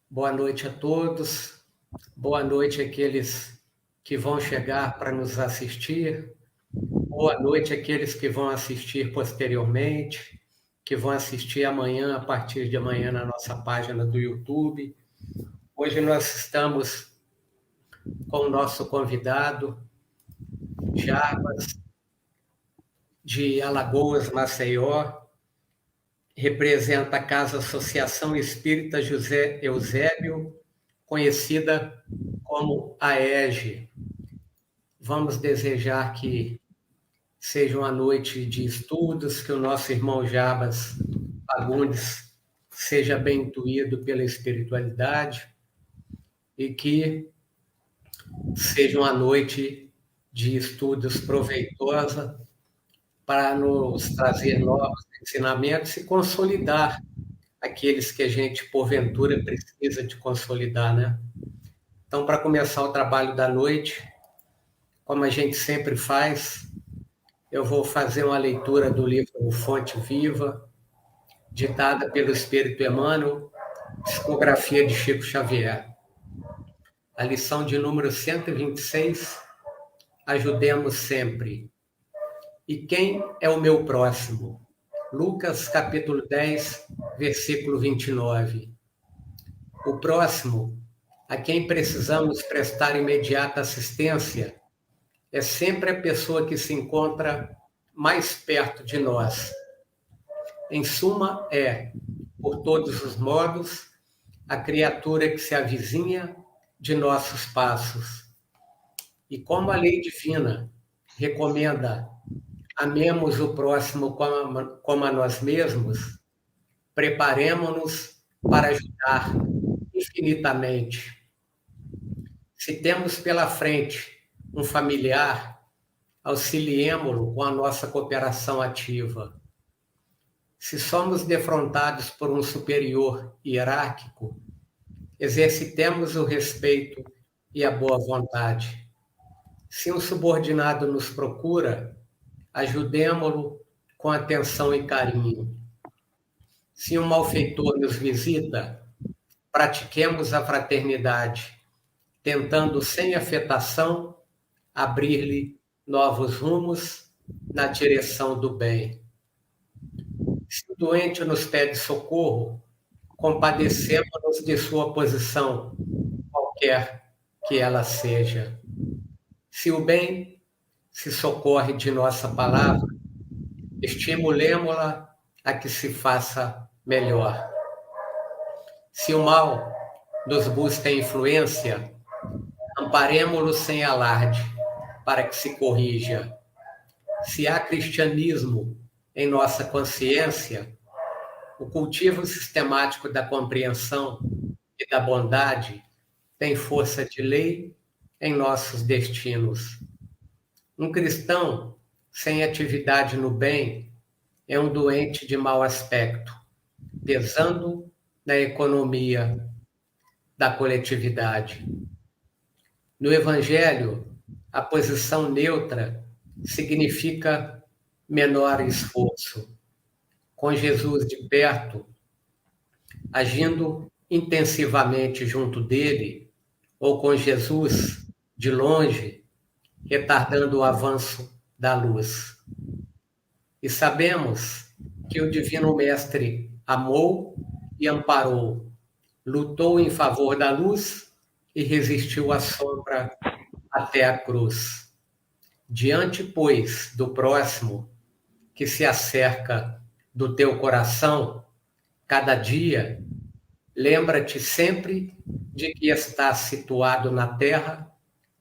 Boa noite a todos. Boa noite àqueles que vão chegar para nos assistir. Boa noite àqueles que vão assistir posteriormente, que vão assistir amanhã, a partir de amanhã, na nossa página do YouTube. Hoje nós estamos com o nosso convidado, Jarbas, de Alagoas, Maceió, representa a Casa Associação Espírita José Eusébio, conhecida como AEG. Vamos desejar que seja uma noite de estudos, que o nosso irmão Jarbas Fagundes seja bem intuído pela espiritualidade e que seja uma noite de estudos proveitosa para nos trazer novos ensinamentos e consolidar aqueles que a gente, porventura, precisa de consolidar, né? Então, para começar o trabalho da noite, como a gente sempre faz, eu vou fazer uma leitura do livro Fonte Viva, ditada pelo Espírito Emmanuel, psicografia de Chico Xavier. A lição de número 126, ajudemos sempre. E quem é o meu próximo? Lucas, capítulo 10, versículo 29. O próximo, a quem precisamos prestar imediata assistência, é sempre a pessoa que se encontra mais perto de nós. Em suma, é, por todos os modos, a criatura que se avizinha de nossos passos. E como a lei divina recomenda amemos o próximo como a nós mesmos, preparemo-nos para ajudar infinitamente. Se temos pela frente um familiar, auxiliemo-lo com a nossa cooperação ativa. Se somos defrontados por um superior hierárquico, exercitemos o respeito e a boa vontade. Se um subordinado nos procura, ajudemo-lo com atenção e carinho. Se um malfeitor nos visita, pratiquemos a fraternidade, tentando sem afetação abrir-lhe novos rumos na direção do bem. Se o doente nos pede socorro, compadecemos-nos de sua posição, qualquer que ela seja. Se o bem se socorre de nossa palavra, estimulemo-la a que se faça melhor. Se o mal nos busca influência, amparemo-lo sem alarde, para que se corrija. Se há cristianismo em nossa consciência, o cultivo sistemático da compreensão e da bondade tem força de lei em nossos destinos. Um cristão sem atividade no bem é um doente de mau aspecto, pesando na economia da coletividade. No Evangelho, a posição neutra significa menor esforço. Com Jesus de perto, agindo intensivamente junto dele, ou com Jesus de longe, retardando o avanço da luz. E sabemos que o Divino Mestre amou e amparou, lutou em favor da luz e resistiu à sombra até a cruz. Diante, pois, do próximo que se acerca do teu coração, cada dia, lembra-te sempre de que estás situado na terra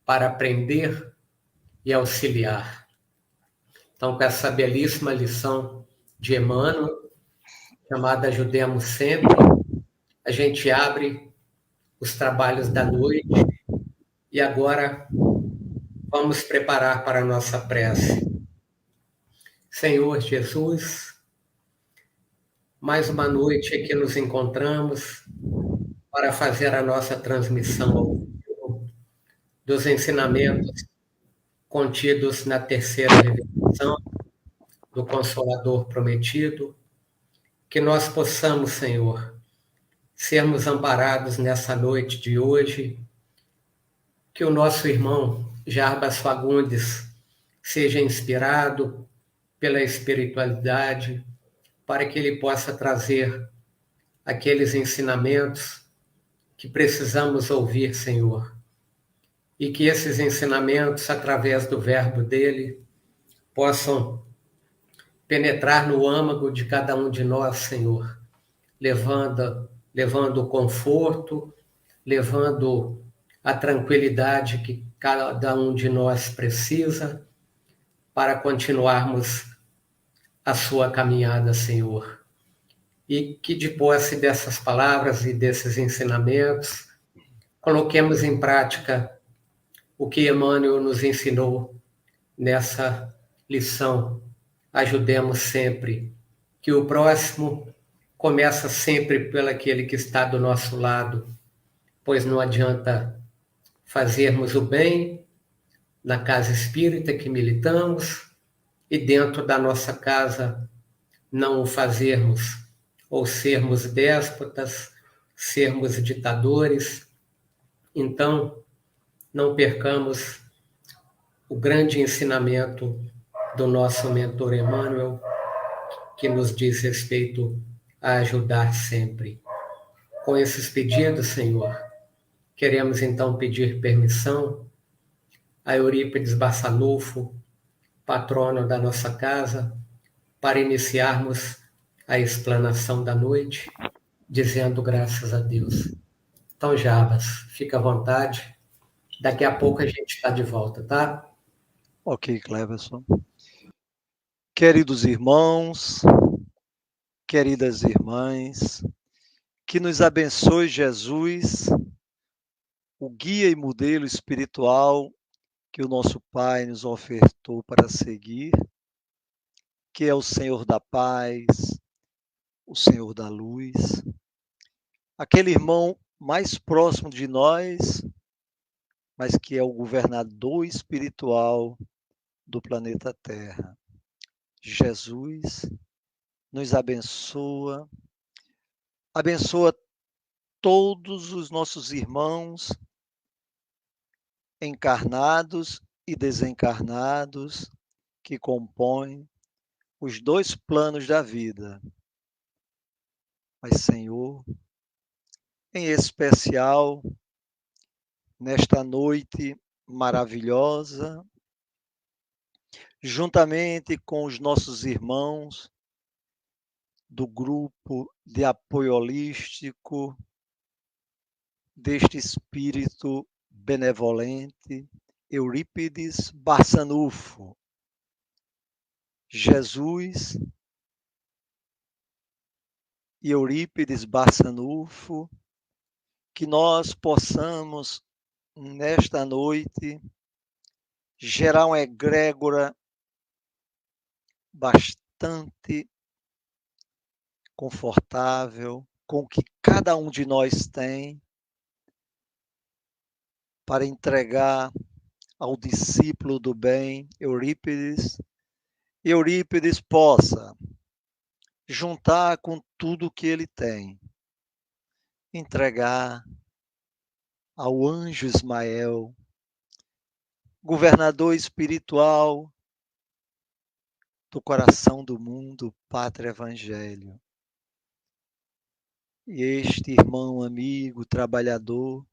para aprender e auxiliar. Então, com essa belíssima lição de Emmanuel, chamada Ajudemos Sempre, a gente abre os trabalhos da noite e agora vamos preparar para a nossa prece. Senhor Jesus, mais uma noite aqui nos encontramos para fazer a nossa transmissão ao vivo dos ensinamentos contidos na terceira revelação do Consolador Prometido, que nós possamos, Senhor, sermos amparados nessa noite de hoje, que o nosso irmão Jarbas Fagundes seja inspirado pela espiritualidade, para que ele possa trazer aqueles ensinamentos que precisamos ouvir, Senhor. E que esses ensinamentos, através do verbo dele, possam penetrar no âmago de cada um de nós, Senhor, levando o conforto, levando a tranquilidade que cada um de nós precisa para continuarmos a sua caminhada, Senhor. E que de posse dessas palavras e desses ensinamentos, coloquemos em prática o que Emmanuel nos ensinou nessa lição. Ajudemos sempre, que o próximo começa sempre pelo aquele que está do nosso lado, pois não adianta fazermos o bem na casa espírita que militamos e dentro da nossa casa não o fazermos, ou sermos déspotas, sermos ditadores. Então, não percamos o grande ensinamento do nosso mentor Emmanuel, que nos diz respeito a ajudar sempre. Com esses pedidos, Senhor, queremos então pedir permissão a Eurípides Barçanufo, patrono da nossa casa, para iniciarmos a explanação da noite, dizendo graças a Deus. Então, Jabas, fica à vontade. Daqui a pouco a gente está de volta, tá? Ok, Cleverson. Queridos irmãos, queridas irmãs, que nos abençoe Jesus, o guia e modelo espiritual que o nosso Pai nos ofertou para seguir, que é o Senhor da paz, o Senhor da luz, aquele irmão mais próximo de nós, mas que é o governador espiritual do planeta Terra. Jesus nos abençoa, abençoa todos os nossos irmãos encarnados e desencarnados que compõem os dois planos da vida. Mas, Senhor, em especial, nesta noite maravilhosa, juntamente com os nossos irmãos do grupo de apoio holístico, deste espírito benevolente, Eurípides Barçanufo, Jesus e Eurípides Barçanufo, que nós possamos, nesta noite, gerar uma egrégora bastante confortável com o que cada um de nós tem para entregar ao discípulo do bem, Eurípides, e Eurípides possa juntar com tudo que ele tem, entregar ao anjo Ismael, governador espiritual do coração do mundo, Pátria Evangelho. E este irmão, amigo, trabalhador,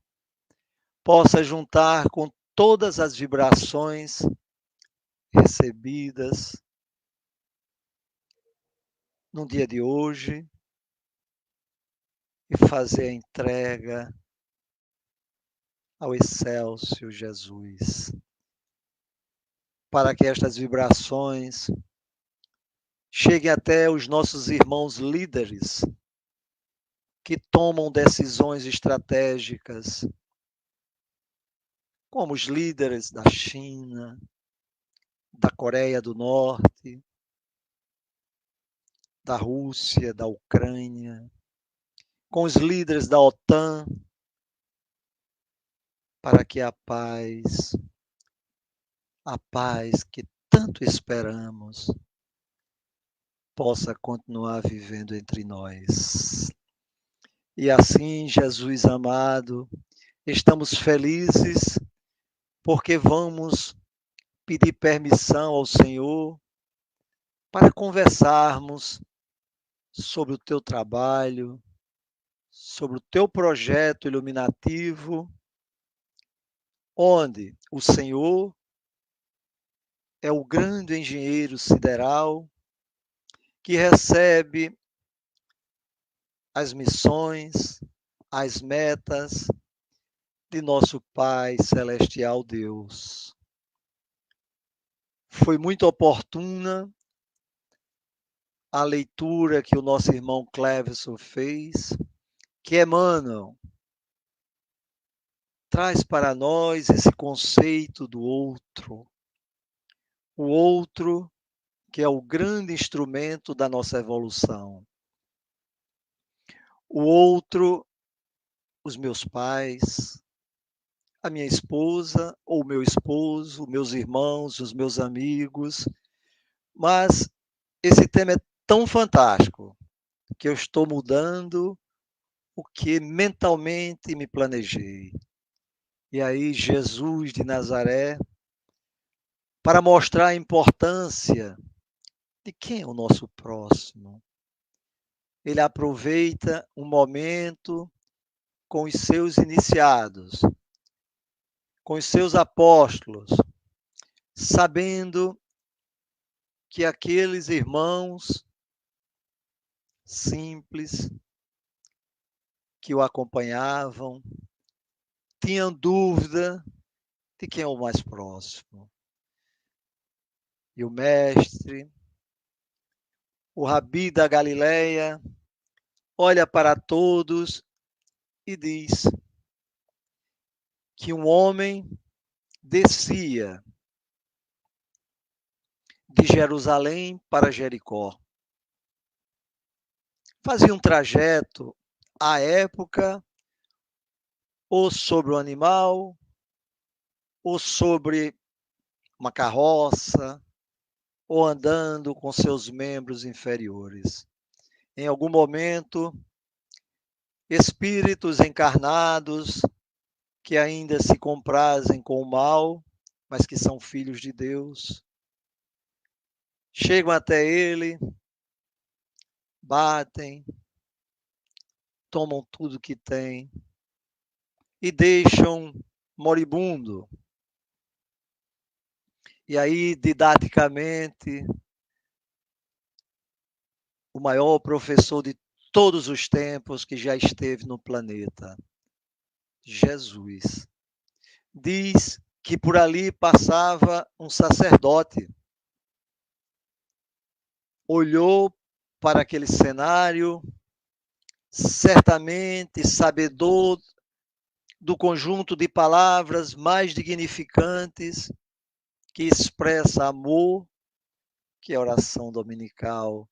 possa juntar com todas as vibrações recebidas no dia de hoje e fazer a entrega ao excelso Jesus, para que estas vibrações cheguem até os nossos irmãos líderes que tomam decisões estratégicas, como os líderes da China, da Coreia do Norte, da Rússia, da Ucrânia, com os líderes da OTAN, para que a paz que tanto esperamos, possa continuar vivendo entre nós. E assim, Jesus amado, estamos felizes porque vamos pedir permissão ao Senhor para conversarmos sobre o teu trabalho, sobre o teu projeto iluminativo, onde o Senhor é o grande engenheiro sideral que recebe as missões, as metas de nosso Pai Celestial Deus. Foi muito oportuna a leitura que o nosso irmão Cleverson fez, que Emmanuel traz para nós esse conceito do outro. O outro que é o grande instrumento da nossa evolução. O outro, os meus pais, a minha esposa ou o meu esposo, meus irmãos, os meus amigos. Mas esse tema é tão fantástico que eu estou mudando o que mentalmente me planejei. E aí, Jesus de Nazaré, para mostrar a importância de quem é o nosso próximo, ele aproveita um momento com os seus iniciados, com os seus apóstolos, sabendo que aqueles irmãos simples que o acompanhavam tinham dúvida de quem é o mais próximo. E o mestre, o Rabi da Galileia, olha para todos e diz que um homem descia de Jerusalém para Jericó. Fazia um trajeto à época ou sobre o animal, ou sobre uma carroça, ou andando com seus membros inferiores. Em algum momento, espíritos encarnados que ainda se comprazem com o mal, mas que são filhos de Deus, chegam até ele, batem, tomam tudo que tem e deixam moribundo. E aí, didaticamente, o maior professor de todos os tempos que já esteve no planeta, Jesus, diz que por ali passava um sacerdote. Olhou para aquele cenário, certamente sabedor do conjunto de palavras mais dignificantes que expressa amor, que é a oração dominical,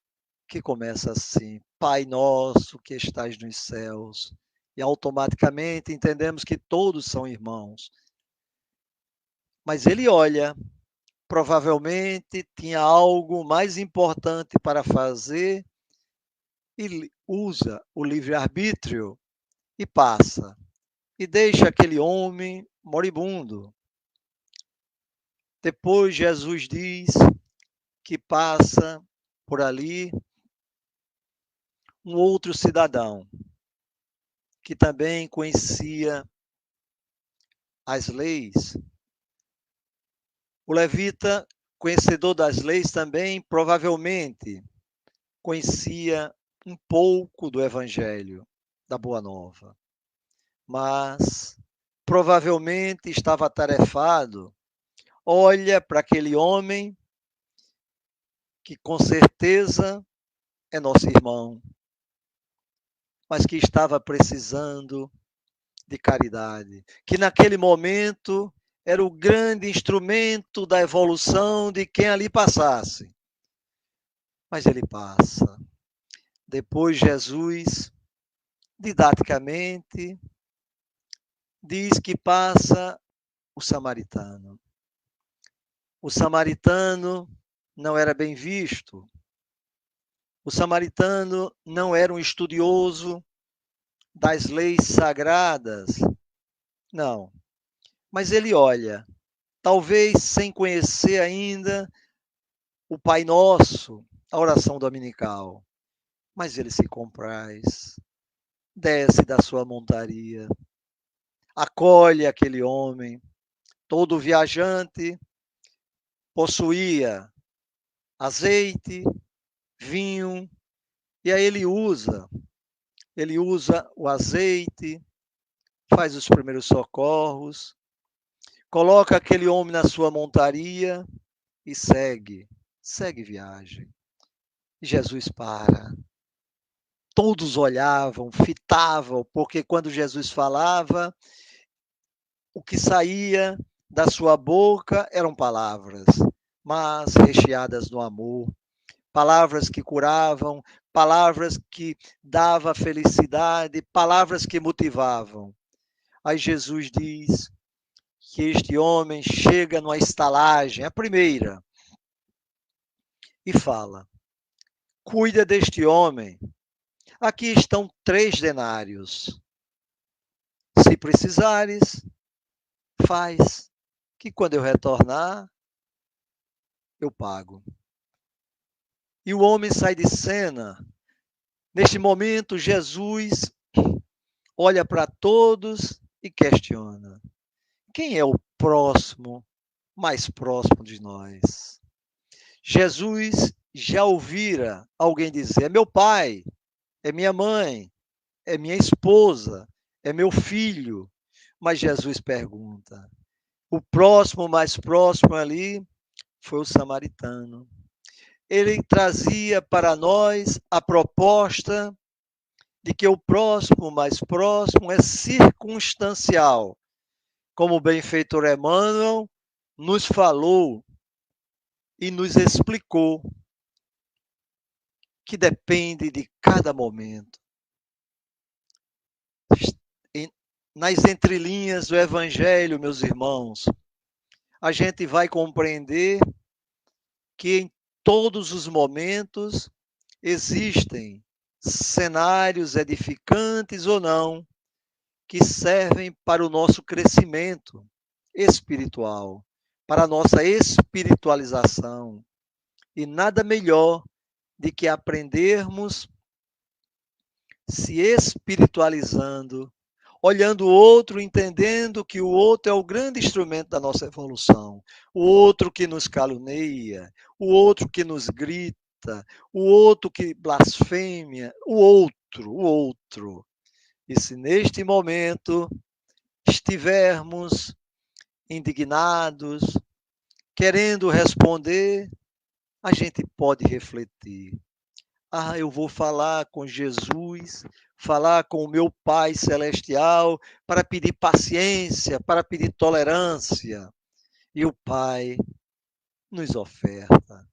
que começa assim: Pai nosso que estais nos céus. E automaticamente entendemos que todos são irmãos. Mas ele olha, provavelmente tinha algo mais importante para fazer e usa o livre-arbítrio e passa. E deixa aquele homem moribundo. Depois Jesus diz que passa por ali um outro cidadão que também conhecia as leis. O levita, conhecedor das leis também, provavelmente conhecia um pouco do evangelho, da Boa Nova, mas provavelmente estava atarefado. Olha para aquele homem que com certeza é nosso irmão, mas que estava precisando de caridade, que naquele momento era o grande instrumento da evolução de quem ali passasse. Mas ele passa. Depois Jesus, didaticamente, diz que passa o samaritano. O samaritano não era bem visto. O samaritano não era um estudioso das leis sagradas. Não. Mas ele olha, talvez sem conhecer ainda o Pai Nosso, a oração dominical. Mas ele se compraz, desce da sua montaria, acolhe aquele homem. Todo viajante possuía azeite, vinho, e aí ele usa o azeite, faz os primeiros socorros, coloca aquele homem na sua montaria e segue viagem. E Jesus para. Todos olhavam, fitavam, porque quando Jesus falava, o que saía da sua boca eram palavras, mas recheadas no amor, palavras que curavam, palavras que davam felicidade, palavras que motivavam. Aí Jesus diz que este homem chega numa estalagem, a primeira, e fala: cuida deste homem, aqui estão 3 denários. Se precisares, faz, que quando eu retornar, eu pago. E o homem sai de cena. Neste momento, Jesus olha para todos e questiona: quem é o próximo, mais próximo de nós? Jesus já ouvira alguém dizer: é meu pai, é minha mãe, é minha esposa, é meu filho. Mas Jesus pergunta. O próximo, mais próximo ali, foi o samaritano. Ele trazia para nós a proposta de que o próximo, mais próximo, é circunstancial. Como o benfeitor Emmanuel nos falou e nos explicou que depende de cada momento. Nas entrelinhas do Evangelho, meus irmãos, a gente vai compreender que em todos os momentos existem cenários edificantes ou não, que servem para o nosso crescimento espiritual, para a nossa espiritualização. E nada melhor do que aprendermos se espiritualizando, olhando o outro, entendendo que o outro é o grande instrumento da nossa evolução. O outro que nos calunia, o outro que nos grita, o outro que blasfêmia, o outro. E se neste momento estivermos indignados, querendo responder, a gente pode refletir. Eu vou falar com Jesus, falar com o meu Pai Celestial para pedir paciência, para pedir tolerância. E o Pai nos oferta.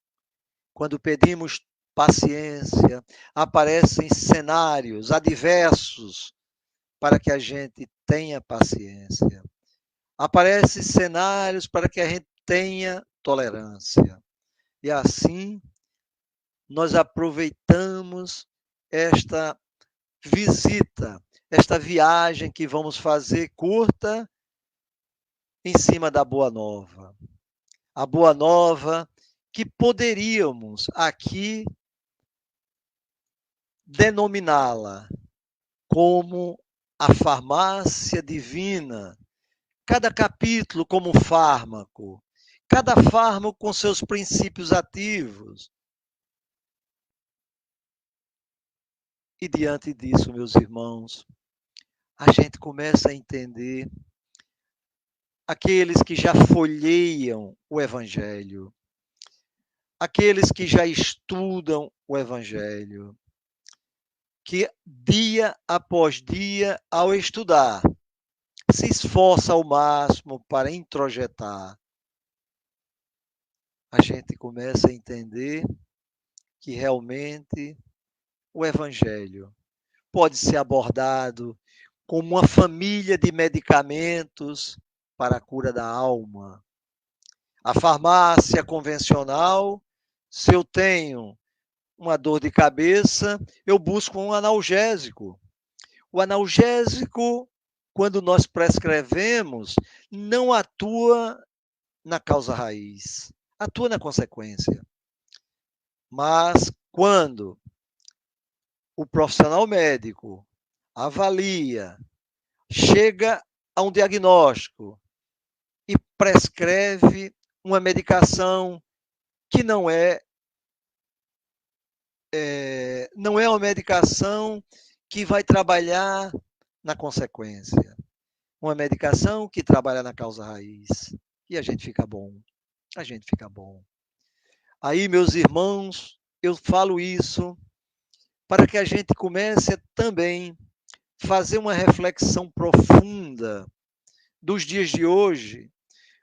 Quando pedimos paciência, aparecem cenários adversos para que a gente tenha paciência. Aparecem cenários para que a gente tenha tolerância. E assim, nós aproveitamos esta visita, esta viagem que vamos fazer curta em cima da Boa Nova. A Boa Nova que poderíamos aqui denominá-la como a farmácia divina, cada capítulo como um fármaco, cada fármaco com seus princípios ativos. E diante disso, meus irmãos, a gente começa a entender aqueles que já folheiam o Evangelho, aqueles que já estudam o Evangelho, que dia após dia, ao estudar, se esforça ao máximo para introjetar. A gente começa a entender que realmente o Evangelho pode ser abordado como uma família de medicamentos para a cura da alma. A farmácia convencional, se eu tenho uma dor de cabeça, eu busco um analgésico. O analgésico, quando nós prescrevemos, não atua na causa raiz, atua na consequência. Mas quando o profissional médico avalia, chega a um diagnóstico e prescreve uma medicação que não é uma medicação que vai trabalhar na consequência. Uma medicação que trabalha na causa raiz. E a gente fica bom. A gente fica bom. Aí, meus irmãos, eu falo isso para que a gente comece também a fazer uma reflexão profunda dos dias de hoje,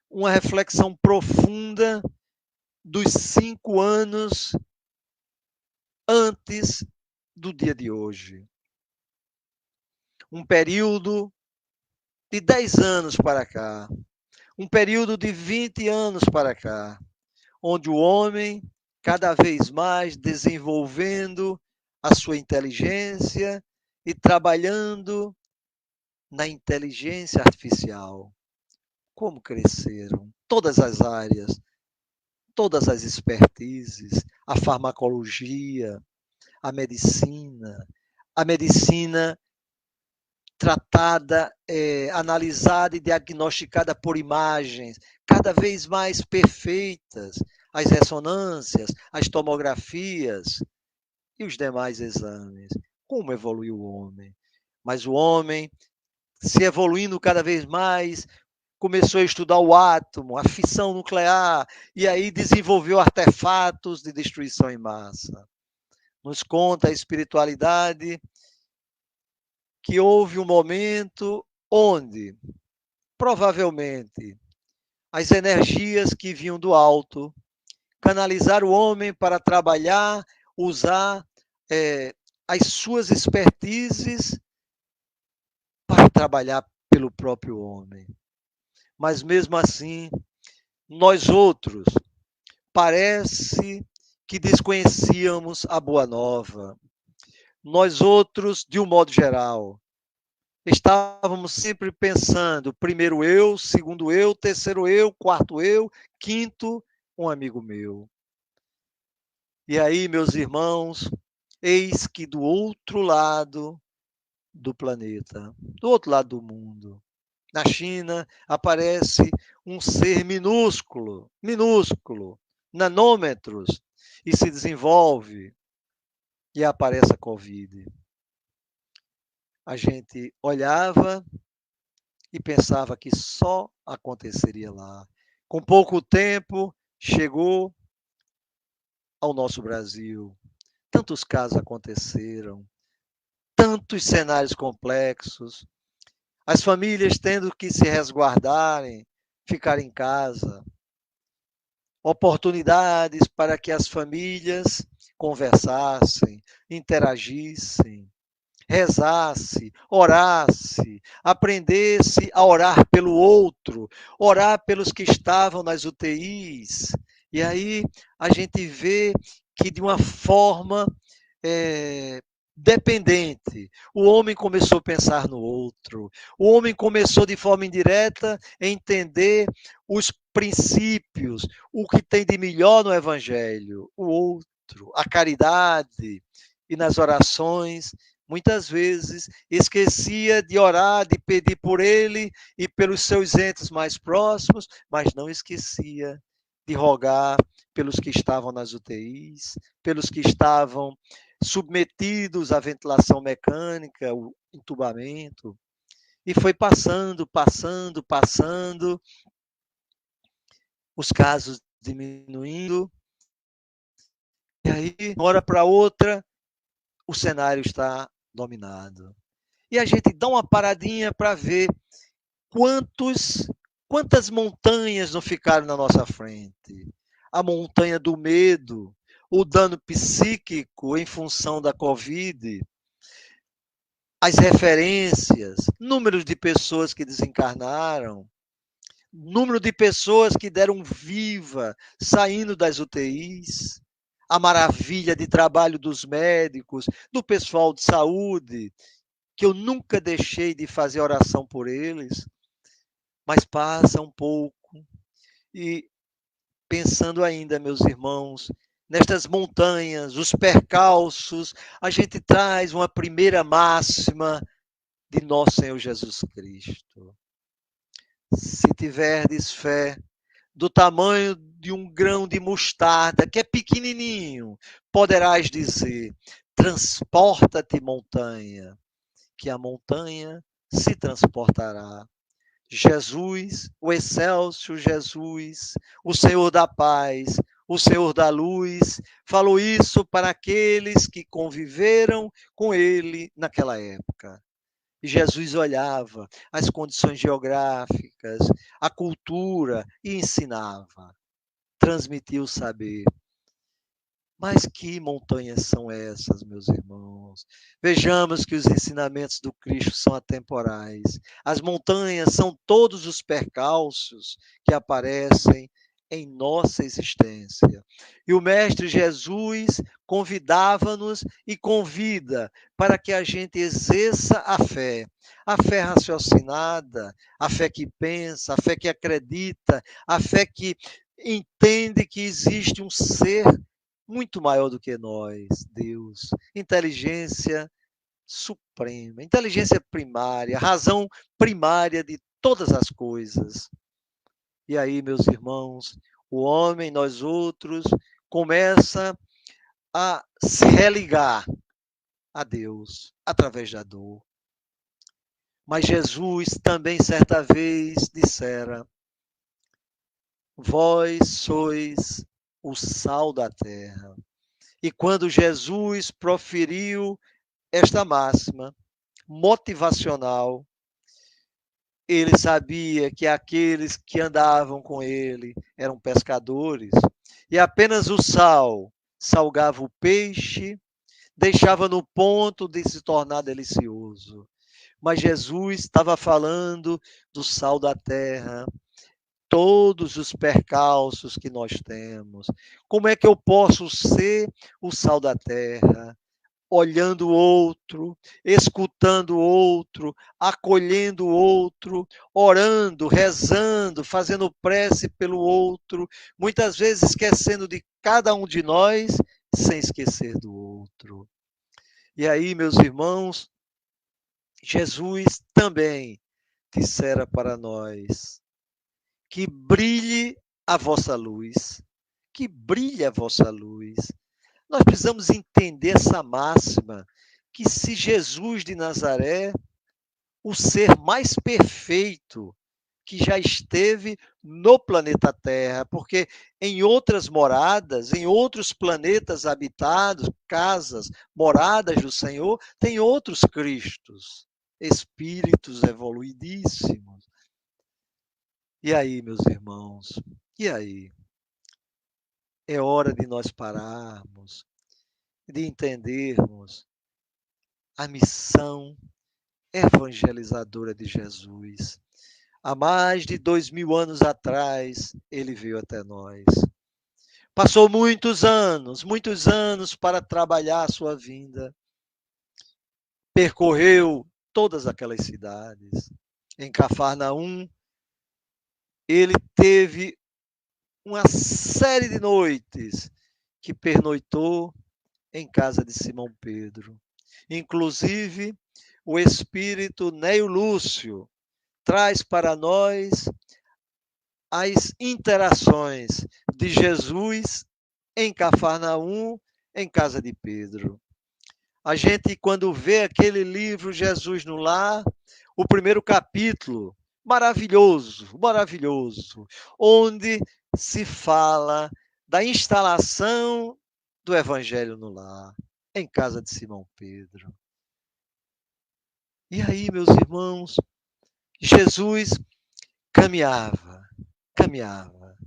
uma reflexão profunda dos 5 anos antes do dia de hoje. Um período de 10 anos para cá, um período de 20 anos para cá, onde o homem, cada vez mais desenvolvendo a sua inteligência e trabalhando na inteligência artificial. Como cresceram todas as áreas, todas as expertises, a farmacologia, a medicina tratada, analisada e diagnosticada por imagens cada vez mais perfeitas, as ressonâncias, as tomografias e os demais exames. Como evoluiu o homem? Mas o homem, se evoluindo cada vez mais, começou a estudar o átomo, a fissão nuclear, e aí desenvolveu artefatos de destruição em massa. Nos conta a espiritualidade que houve um momento onde, provavelmente, as energias que vinham do alto canalizaram o homem para trabalhar, usar as suas expertises para trabalhar pelo próprio homem. Mas mesmo assim, nós outros, parece que desconhecíamos a boa nova. Nós outros, de um modo geral, estávamos sempre pensando, primeiro eu, segundo eu, terceiro eu, quarto eu, quinto, um amigo meu. E aí, meus irmãos, eis que do outro lado do planeta, do outro lado do mundo, na China, aparece um ser minúsculo, nanômetros, e se desenvolve, e aparece a Covid. A gente olhava e pensava que só aconteceria lá. Com pouco tempo, chegou ao nosso Brasil. Tantos casos aconteceram, tantos cenários complexos, as famílias tendo que se resguardarem, ficar em casa, oportunidades para que as famílias conversassem, interagissem, rezasse, orasse, aprendesse a orar pelo outro, orar pelos que estavam nas UTIs. E aí a gente vê que de uma forma dependente, o homem começou a pensar no outro, o homem começou de forma indireta a entender os princípios, o que tem de melhor no Evangelho, o outro, a caridade, e nas orações muitas vezes esquecia de orar, de pedir por ele e pelos seus entes mais próximos, mas não esquecia de rogar pelos que estavam nas UTIs, pelos que estavam submetidos à ventilação mecânica, o entubamento. E foi passando, os casos diminuindo. E aí, de uma hora para outra, o cenário está dominado. E a gente dá uma paradinha para ver quantas montanhas não ficaram na nossa frente. A montanha do medo, o dano psíquico em função da Covid, as referências, números de pessoas que desencarnaram, número de pessoas que deram viva saindo das UTIs, a maravilha de trabalho dos médicos, do pessoal de saúde, que eu nunca deixei de fazer oração por eles, mas passa um pouco e pensando ainda, meus irmãos, nestas montanhas, os percalços, a gente traz uma primeira máxima de nosso Senhor Jesus Cristo. Se tiverdes fé do tamanho de um grão de mostarda, que é pequenininho, poderás dizer: transporta-te, montanha, que a montanha se transportará. Jesus, o excelso Jesus, o Senhor da paz, o Senhor da luz, falou isso para aqueles que conviveram com ele naquela época. E Jesus olhava as condições geográficas, a cultura e ensinava, transmitia o saber. Mas que montanhas são essas, meus irmãos? Vejamos que os ensinamentos do Cristo são atemporais. As montanhas são todos os percalços que aparecem em nossa existência. E o Mestre Jesus convidava-nos e convida para que a gente exerça a fé raciocinada, a fé que pensa, a fé que acredita, a fé que entende que existe um ser muito maior do que nós, Deus. Inteligência suprema, inteligência primária, razão primária de todas as coisas. E aí, meus irmãos, o homem, nós outros, começa a se religar a Deus através da dor. Mas Jesus também certa vez dissera: vós sois o sal da terra. E quando Jesus proferiu esta máxima motivacional, ele sabia que aqueles que andavam com ele eram pescadores e apenas o sal salgava o peixe, deixava no ponto de se tornar delicioso. Mas Jesus estava falando do sal da terra, todos os percalços que nós temos. Como é que eu posso ser o sal da terra? Olhando o outro, escutando o outro, acolhendo o outro, orando, rezando, fazendo prece pelo outro, muitas vezes esquecendo de cada um de nós, sem esquecer do outro. E aí, meus irmãos, Jesus também dissera para nós: que brilhe a vossa luz, que brilhe a vossa luz. Nós precisamos entender essa máxima, que se Jesus de Nazaré, o ser mais perfeito que já esteve no planeta Terra, porque em outras moradas, em outros planetas habitados, casas, moradas do Senhor, tem outros Cristos, espíritos evoluidíssimos. E aí, meus irmãos, e aí? É hora de nós pararmos, de entendermos a missão evangelizadora de Jesus. Há mais de 2000 anos atrás, ele veio até nós. Passou muitos anos para trabalhar a sua vinda. Percorreu todas aquelas cidades. Em Cafarnaum, ele teve uma série de noites que pernoitou em casa de Simão Pedro. Inclusive, o espírito Neio Lúcio traz para nós as interações de Jesus em Cafarnaum, em casa de Pedro. A gente, quando vê aquele livro Jesus no Lar, o primeiro capítulo, maravilhoso, maravilhoso, onde se fala da instalação do Evangelho no lar, em casa de Simão Pedro. E aí, meus irmãos, Jesus caminhava, caminhava.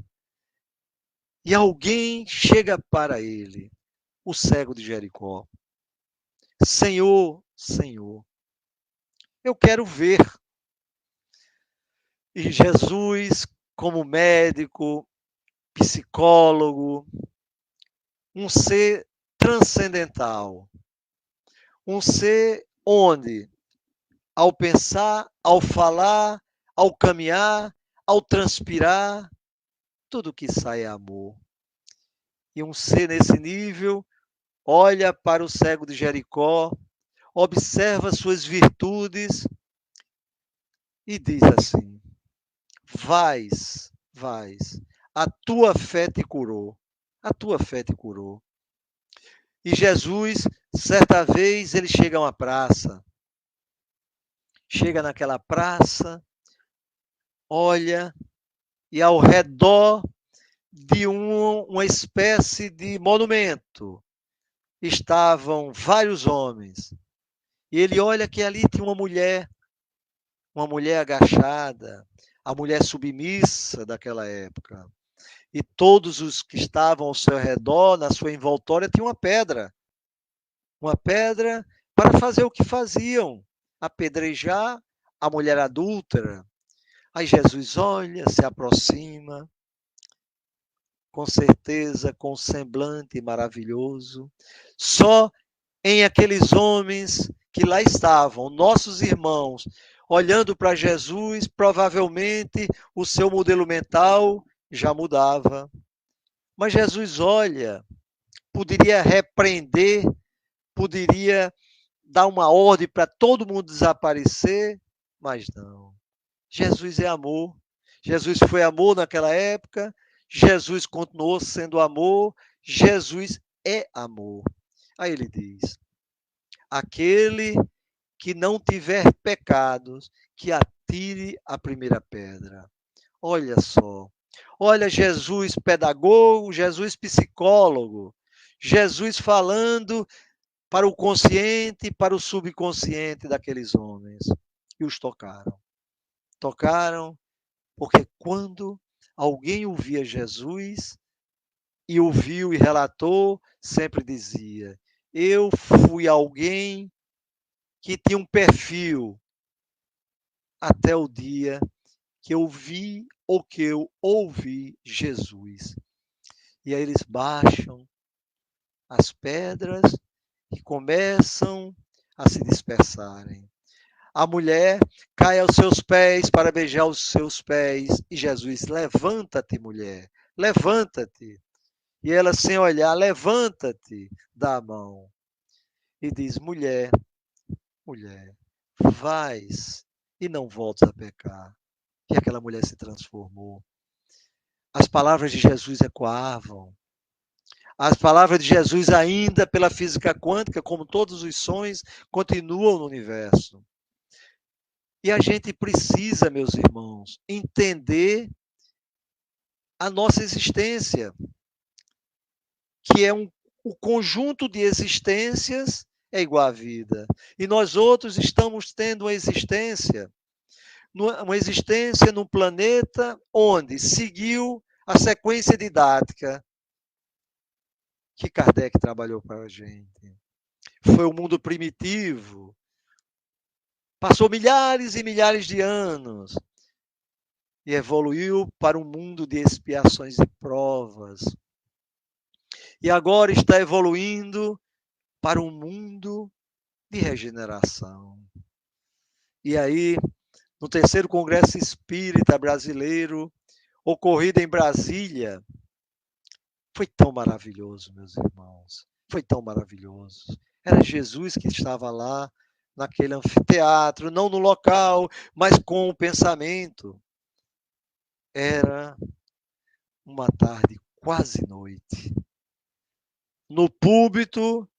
E alguém chega para ele, o cego de Jericó. Senhor, Senhor, eu quero ver. E Jesus, como médico, psicólogo, um ser transcendental, um ser onde ao pensar, ao falar, ao caminhar, ao transpirar, tudo que sai é amor. E um ser nesse nível olha para o cego de Jericó, observa suas virtudes e diz assim: vais, a tua fé te curou, a tua fé te curou. E Jesus, certa vez, ele chega a uma praça, chega naquela praça, olha, e ao redor de uma espécie de monumento estavam vários homens. E ele olha que ali tinha uma mulher agachada, a mulher submissa daquela época. E todos os que estavam ao seu redor, na sua envoltória, tinha uma pedra para fazer o que faziam, apedrejar a mulher adúltera. Aí Jesus olha, se aproxima, com certeza, com um semblante maravilhoso. Só em aqueles homens que lá estavam, nossos irmãos, olhando para Jesus, provavelmente o seu modelo mental já mudava. Mas Jesus olha, poderia repreender, poderia dar uma ordem para todo mundo desaparecer, mas não. Jesus é amor. Jesus foi amor naquela época, Jesus continuou sendo amor, Jesus é amor. Aí ele diz: aquele que não tiver pecados, que atire a primeira pedra. Olha só. Olha Jesus pedagogo, Jesus psicólogo, Jesus falando para o consciente e para o subconsciente daqueles homens. E os tocaram. Tocaram porque quando alguém ouvia Jesus e ouviu e relatou, sempre dizia: eu fui alguém que tinha um perfil até o dia que eu vi ou que eu ouvi Jesus. E aí eles baixam as pedras e começam a se dispersarem. A mulher cai aos seus pés para beijar os seus pés. E Jesus: levanta-te, mulher, levanta-te. E ela, sem olhar: levanta-te, dá a mão. E diz: mulher, mulher, vais e não voltes a pecar. E aquela mulher se transformou. As palavras de Jesus ecoavam. As palavras de Jesus, ainda pela física quântica, como todos os sons, continuam no universo. E a gente precisa, meus irmãos, entender a nossa existência, que é o conjunto de existências é igual à vida. E nós outros estamos tendo uma existência num planeta onde seguiu a sequência didática que Kardec trabalhou para a gente. Foi o mundo primitivo. Passou milhares e milhares de anos e evoluiu para um mundo de expiações e provas. E agora está evoluindo para um mundo de regeneração. E aí, no terceiro Congresso Espírita Brasileiro, ocorrido em Brasília, foi tão maravilhoso, meus irmãos. Foi tão maravilhoso. Era Jesus que estava lá, naquele anfiteatro, não no local, mas com o pensamento. Era uma tarde, quase noite. No púlpito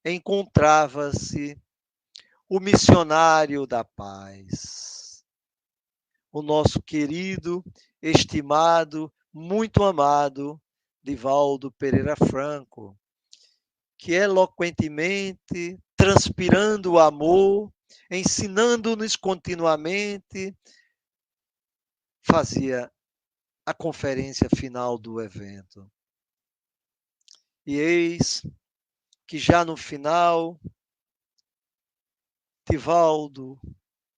encontrava-se o missionário da paz, o nosso querido, estimado, muito amado Divaldo Pereira Franco, que eloquentemente, transpirando o amor, ensinando-nos continuamente, fazia a conferência final do evento. E eis que já no final, Divaldo,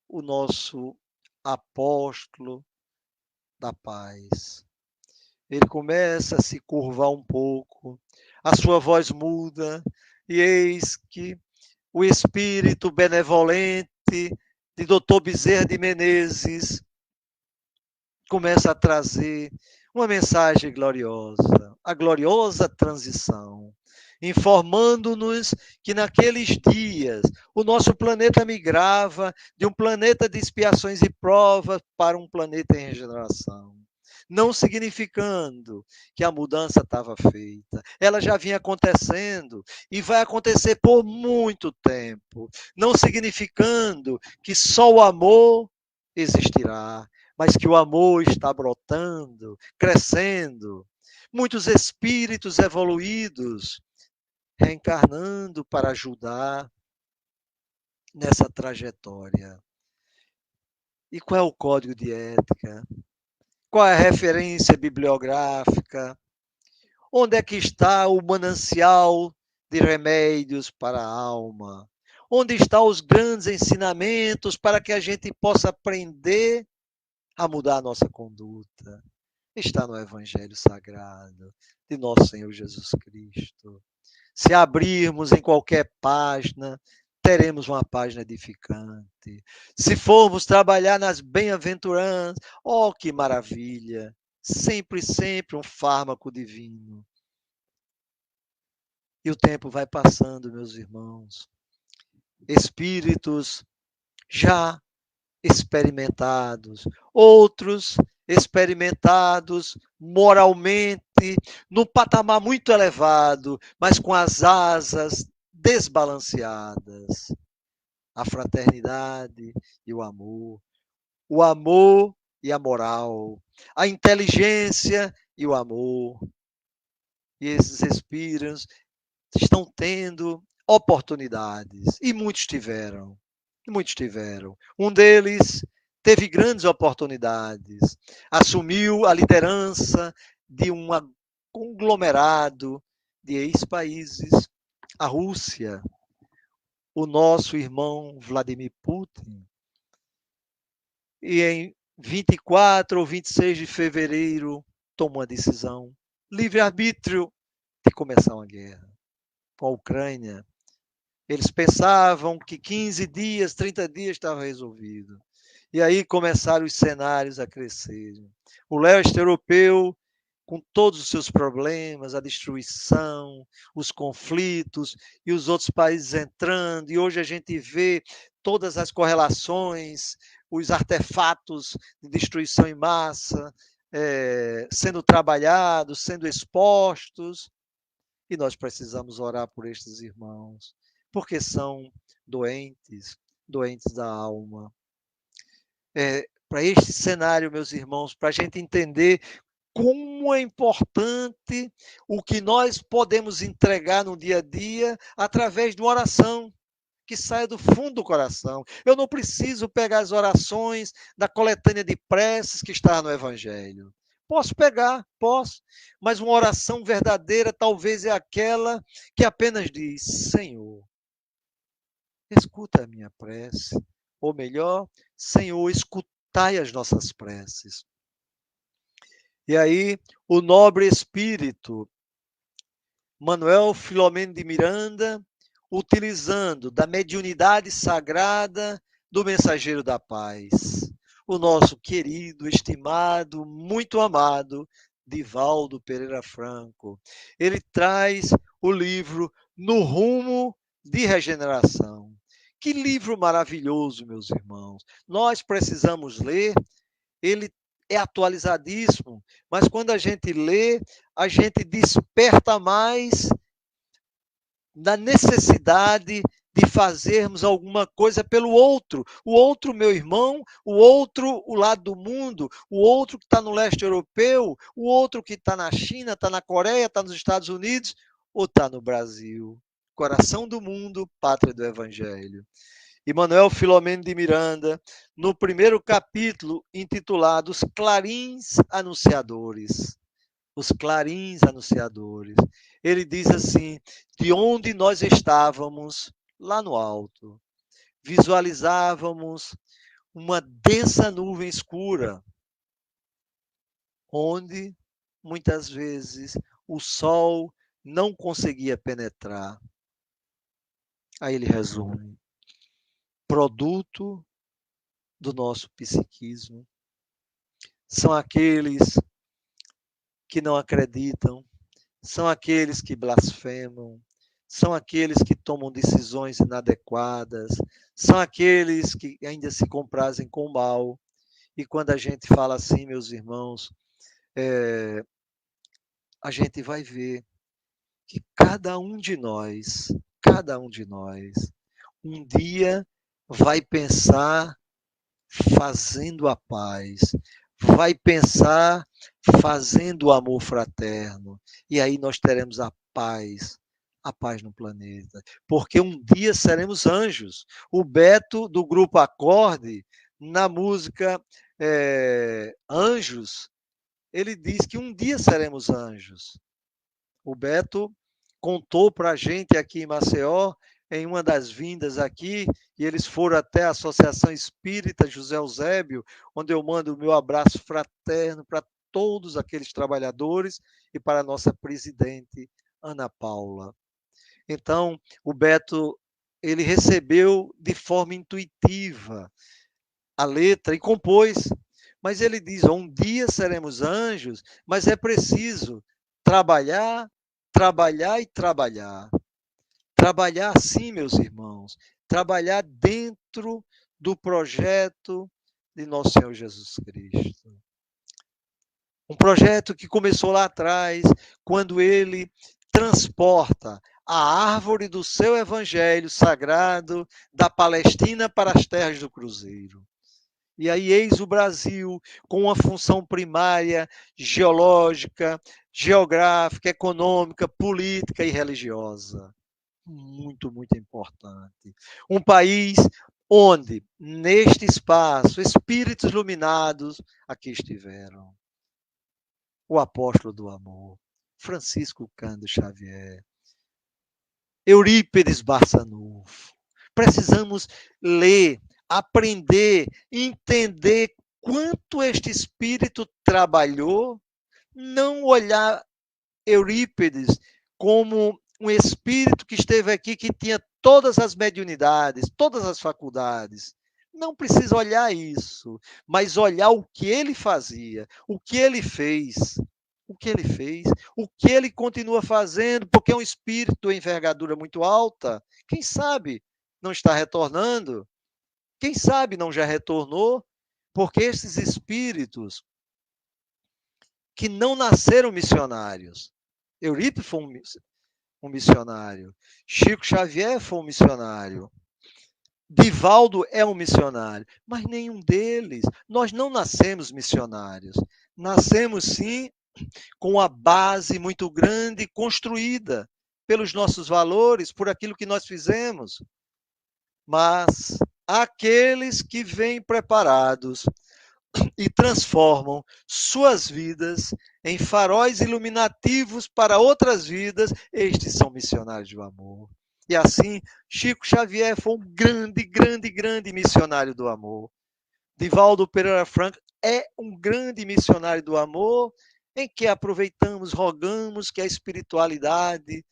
o nosso apóstolo da paz, ele começa a se curvar um pouco, a sua voz muda, e eis que o Espírito benevolente de Dr. Bezerra de Menezes, começa a trazer uma mensagem gloriosa, a gloriosa transição, informando-nos que naqueles dias o nosso planeta migrava de um planeta de expiações e provas para um planeta em regeneração. Não significando que a mudança estava feita. Ela já vinha acontecendo e vai acontecer por muito tempo. Não significando que só o amor existirá, mas que o amor está brotando, crescendo. Muitos espíritos evoluídos reencarnando para ajudar nessa trajetória. E qual é o código de ética? Qual é a referência bibliográfica? Onde é que está o manancial de remédios para a alma? Onde estão os grandes ensinamentos para que a gente possa aprender a mudar a nossa conduta? Está no Evangelho Sagrado de nosso Senhor Jesus Cristo. Se abrirmos em qualquer página, teremos uma página edificante. Se formos trabalhar nas bem-aventuranças, oh, que maravilha! Sempre, sempre um fármaco divino. E o tempo vai passando, meus irmãos. Espíritos já experimentados, outros experimentados moralmente, num patamar muito elevado, mas com as asas desbalanceadas. A fraternidade e o amor e a moral, a inteligência e o amor. E esses espíritos estão tendo oportunidades, e muitos tiveram. Muitos tiveram. Um deles teve grandes oportunidades, assumiu a liderança de um conglomerado de ex-países, a Rússia, o nosso irmão Vladimir Putin. E em 24 ou 26 de fevereiro tomou a decisão, livre-arbítrio, de começar uma guerra com a Ucrânia. Eles pensavam que 15 dias, 30 dias estava resolvido. E aí começaram os cenários a crescer. O leste europeu, com todos os seus problemas, a destruição, os conflitos, e os outros países entrando. E hoje a gente vê todas as correlações, os artefatos de destruição em massa sendo trabalhados, sendo expostos. E nós precisamos orar por estes irmãos, porque são doentes, doentes da alma. Para este cenário, meus irmãos, para a gente entender como é importante o que nós podemos entregar no dia a dia através de uma oração que saia do fundo do coração. Eu não preciso pegar as orações da coletânea de preces que está no Evangelho. Posso pegar, posso, mas uma oração verdadeira talvez é aquela que apenas diz: Senhor, escuta a minha prece. Ou melhor, Senhor, escutai as nossas preces. E aí, o nobre espírito, Manuel Filomeno de Miranda, utilizando da mediunidade sagrada do mensageiro da paz, o nosso querido, estimado, muito amado Divaldo Pereira Franco. Ele traz o livro No Rumo de Regeneração. Que livro maravilhoso, meus irmãos. Nós precisamos ler, ele é atualizadíssimo, mas quando a gente lê, a gente desperta mais da necessidade de fazermos alguma coisa pelo outro. O outro, meu irmão, o outro, o lado do mundo, o outro que está no leste europeu, o outro que está na China, está na Coreia, está nos Estados Unidos ou está no Brasil. Coração do mundo, pátria do Evangelho. E Manuel Filomeno de Miranda, no primeiro capítulo, intitulado Os Clarins Anunciadores. Os clarins anunciadores. Ele diz assim: de onde nós estávamos, lá no alto, visualizávamos uma densa nuvem escura, onde muitas vezes o sol não conseguia penetrar. Aí ele resume: produto do nosso psiquismo. São aqueles que não acreditam, são aqueles que blasfemam, são aqueles que tomam decisões inadequadas, são aqueles que ainda se comprazem com o mal. E quando a gente fala assim, meus irmãos, a gente vai ver que cada um de nós, um dia vai pensar fazendo a paz, vai pensar fazendo o amor fraterno, e aí nós teremos a paz no planeta, porque um dia seremos anjos. O Beto, do grupo Acorde, na música Anjos, ele diz que um dia seremos anjos. O Beto contou para a gente aqui em Maceió, em uma das vindas aqui, e eles foram até a Associação Espírita José Eusébio, onde eu mando o meu abraço fraterno para todos aqueles trabalhadores e para a nossa presidente, Ana Paula. Então, o Beto, ele recebeu de forma intuitiva a letra e compôs, mas ele diz, um dia seremos anjos, mas é preciso trabalhar, trabalhar e trabalhar. Trabalhar sim, meus irmãos, trabalhar dentro do projeto de nosso Senhor Jesus Cristo. Um projeto que começou lá atrás, quando ele transporta a árvore do seu evangelho sagrado da Palestina para as terras do Cruzeiro. E aí eis o Brasil com uma função primária geológica, geográfica, econômica, política e religiosa. Muito, muito importante. Um país onde, neste espaço, espíritos iluminados aqui estiveram. O apóstolo do amor, Francisco Cândido Xavier, Eurípides Barçanufo. Precisamos ler, aprender, entender quanto este espírito trabalhou, não olhar Eurípides como um espírito que esteve aqui, que tinha todas as mediunidades, todas as faculdades. Não precisa olhar isso, mas olhar o que ele fazia, o que ele fez, o que ele fez, o que ele continua fazendo, porque é um espírito de envergadura muito alta. Quem sabe não está retornando? Quem sabe não já retornou? Porque esses espíritos que não nasceram missionários, Eurípides foi um missionário, Chico Xavier foi um missionário, Divaldo é um missionário, mas nenhum deles, nós não nascemos missionários, nascemos sim com a base muito grande construída pelos nossos valores, por aquilo que nós fizemos. Mas aqueles que vêm preparados e transformam suas vidas em faróis iluminativos para outras vidas, estes são missionários do amor. E assim, Chico Xavier foi um grande, grande, grande missionário do amor. Divaldo Pereira Franco é um grande missionário do amor, em que aproveitamos, rogamos que a espiritualidade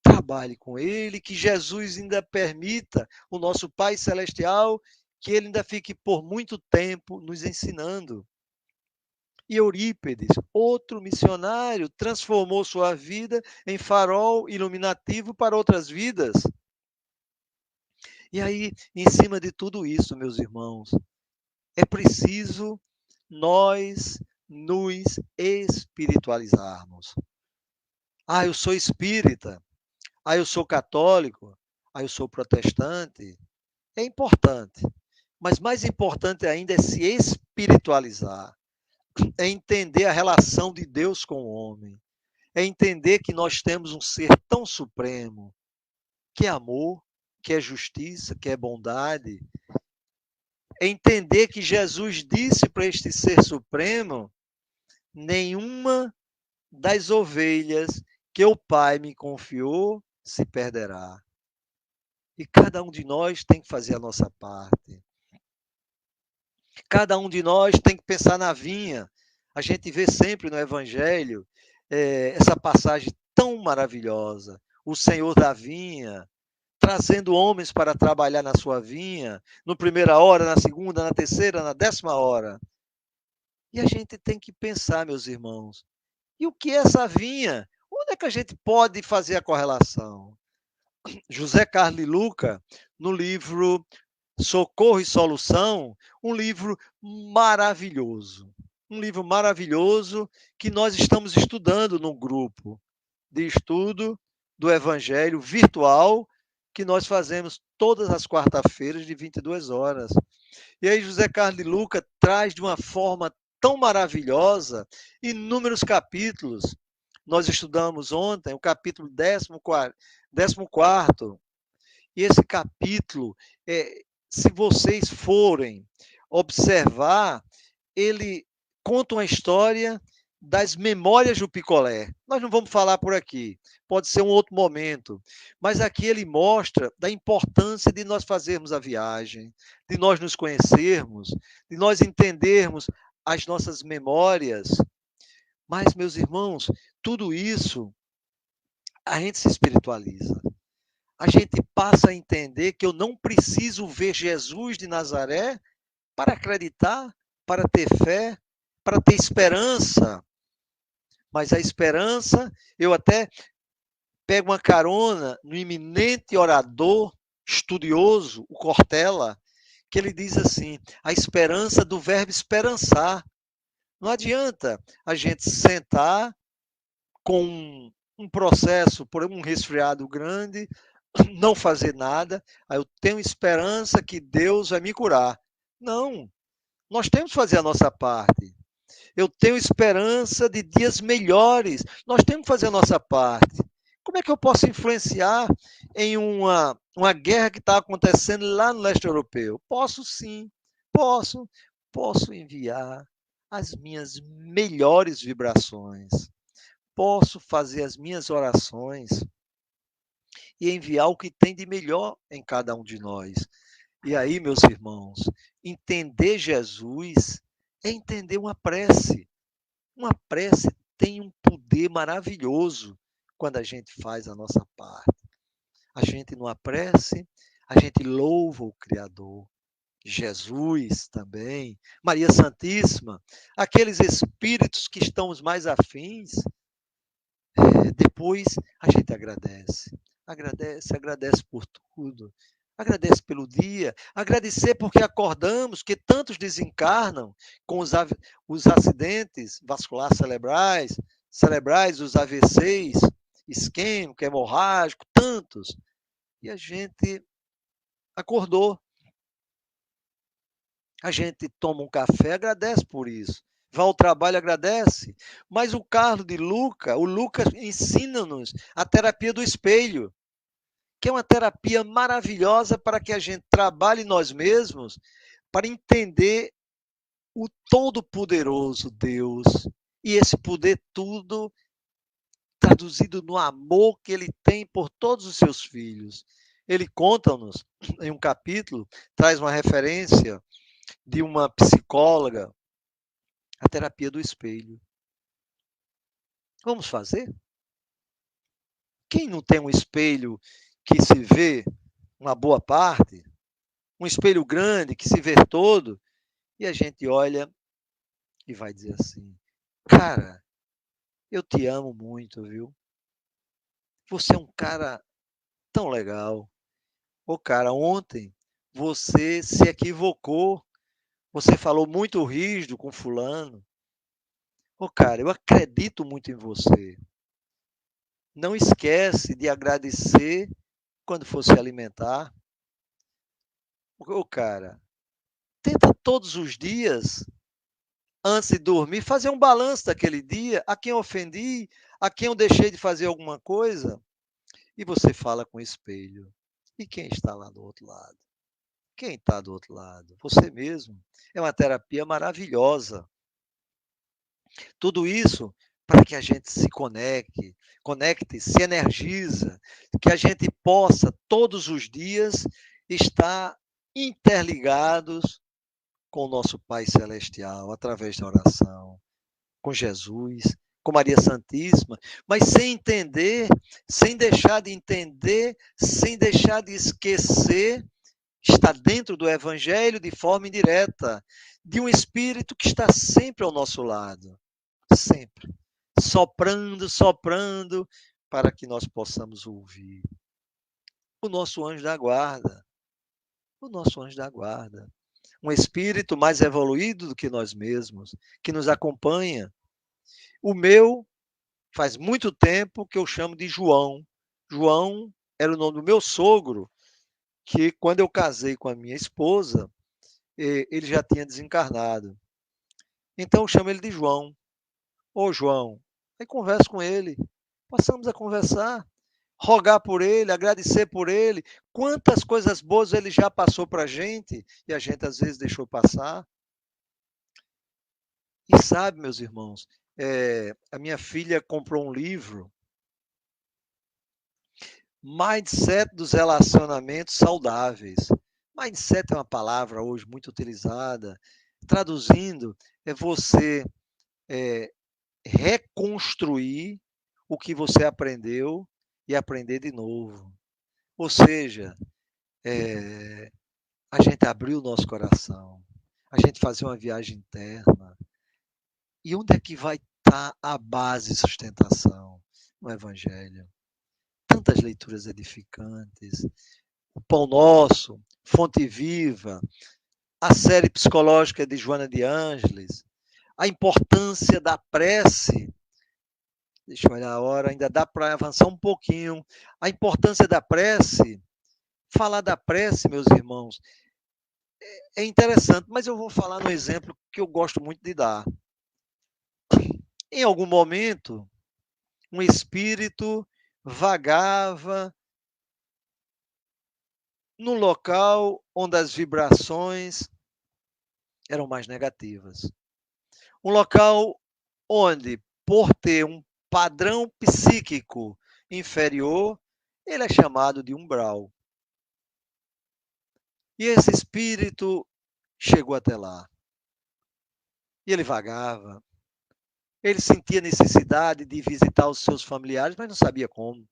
trabalhe com ele, que Jesus ainda permita, o nosso Pai Celestial, que ele ainda fique por muito tempo nos ensinando. E Eurípides, outro missionário, transformou sua vida em farol iluminativo para outras vidas. E aí, em cima de tudo isso, meus irmãos, é preciso nós nos espiritualizarmos. Ah, eu sou espírita. Ah, eu sou católico. Ah, eu sou protestante. É importante. Mas mais importante ainda é se espiritualizar. É entender a relação de Deus com o homem. É entender que nós temos um ser tão supremo, que é amor, que é justiça, que é bondade. É entender que Jesus disse para este ser supremo: nenhuma das ovelhas que o Pai me confiou se perderá. E cada um de nós tem que fazer a nossa parte. Cada um de nós tem que pensar na vinha. A gente vê sempre no Evangelho essa passagem tão maravilhosa. O Senhor da vinha, trazendo homens para trabalhar na sua vinha, na primeira hora, na segunda, na terceira, na 10ª hora. E a gente tem que pensar, meus irmãos, e o que é essa vinha? Onde é que a gente pode fazer a correlação? José Carlos de Luca, no livro Socorro e Solução, um livro maravilhoso. Um livro maravilhoso que nós estamos estudando no grupo de estudo do Evangelho virtual que nós fazemos todas as quarta-feiras de 22 horas. E aí José Carlos de Luca traz de uma forma tão maravilhosa inúmeros capítulos. Nós estudamos ontem o capítulo 14º, e esse capítulo, se vocês forem observar, ele conta uma história das memórias do picolé. Nós não vamos falar por aqui, pode ser um outro momento, mas aqui ele mostra da importância de nós fazermos a viagem, de nós nos conhecermos, de nós entendermos as nossas memórias. Mas, meus irmãos, tudo isso a gente se espiritualiza. A gente passa a entender que eu não preciso ver Jesus de Nazaré para acreditar, para ter fé, para ter esperança. Mas a esperança, eu até pego uma carona no eminente orador estudioso, o Cortella, que ele diz assim: a esperança do verbo esperançar. Não adianta a gente sentar com um processo, por um resfriado grande, não fazer nada, aí eu tenho esperança que Deus vai me curar. Não, nós temos que fazer a nossa parte. Eu tenho esperança de dias melhores. Nós temos que fazer a nossa parte. Como é que eu posso influenciar em uma guerra que está acontecendo lá no leste europeu? Posso sim, posso. Posso enviar as minhas melhores vibrações. Posso fazer as minhas orações e enviar o que tem de melhor em cada um de nós. E aí, meus irmãos, entender Jesus é entender uma prece. Uma prece tem um poder maravilhoso quando a gente faz a nossa parte. A gente, numa prece, a gente louva o Criador. Jesus também, Maria Santíssima, aqueles espíritos que estão os mais afins, depois a gente agradece. Agradece por tudo. Agradece pelo dia, agradecer porque acordamos, que tantos desencarnam com os acidentes vasculares cerebrais, os AVCs, isquêmico, hemorrágico, tantos. E a gente acordou. A gente toma um café, agradece por isso. Vai ao trabalho, agradece. Mas o Carlos de Luca, o Lucas ensina-nos a terapia do espelho, que é uma terapia maravilhosa para que a gente trabalhe nós mesmos, para entender o todo-poderoso Deus. E esse poder tudo traduzido no amor que ele tem por todos os seus filhos. Ele conta-nos, em um capítulo, traz uma referência de uma psicóloga, a terapia do espelho. Vamos fazer? Quem não tem um espelho que se vê uma boa parte, um espelho grande que se vê todo, e a gente olha e vai dizer assim: cara, eu te amo muito, viu? Você é um cara tão legal. Ô, cara, ontem você se equivocou. Você falou muito rígido com fulano. Ô, cara, eu acredito muito em você. Não esquece de agradecer quando for se alimentar. Ô, cara, tenta todos os dias, antes de dormir, fazer um balanço daquele dia, a quem eu ofendi, a quem eu deixei de fazer alguma coisa. E você fala com o espelho. E quem está lá do outro lado? Quem está do outro lado? Você mesmo. É uma terapia maravilhosa. Tudo isso para que a gente se conecte, se energiza, que a gente possa todos os dias estar interligados com o nosso Pai Celestial, através da oração, com Jesus, com Maria Santíssima, mas sem entender, sem deixar de entender, sem deixar de esquecer, está dentro do Evangelho de forma indireta, de um Espírito que está sempre ao nosso lado, sempre, soprando, soprando, para que nós possamos ouvir. O nosso anjo da guarda, o nosso anjo da guarda, um Espírito mais evoluído do que nós mesmos, que nos acompanha. O meu, faz muito tempo que eu chamo de João. João era o nome do meu sogro, que quando eu casei com a minha esposa, ele já tinha desencarnado. Então eu chamo ele de João. Ô João, aí converso com ele, passamos a conversar, rogar por ele, agradecer por ele, quantas coisas boas ele já passou para a gente, e a gente às vezes deixou passar. E sabe, meus irmãos, a minha filha comprou um livro, Mindset dos Relacionamentos Saudáveis. Mindset é uma palavra hoje muito utilizada. Traduzindo, é você reconstruir o que você aprendeu e aprender de novo. Ou seja, a gente abrir o nosso coração, a gente fazer uma viagem interna. E onde é que vai estar a base de sustentação? No Evangelho. Tantas leituras edificantes. O Pão Nosso, Fonte Viva, a série psicológica de Joana de Ângeles, a importância da prece. Deixa eu olhar a hora, ainda dá para avançar um pouquinho. A importância da prece. Falar da prece, meus irmãos, é interessante, mas eu vou falar no exemplo que eu gosto muito de dar. Em algum momento, um espírito vagava num local onde as vibrações eram mais negativas. Um local onde, por ter um padrão psíquico inferior, ele é chamado de umbral. E esse espírito chegou até lá. E ele vagava. Ele sentia necessidade de visitar os seus familiares, mas não sabia como.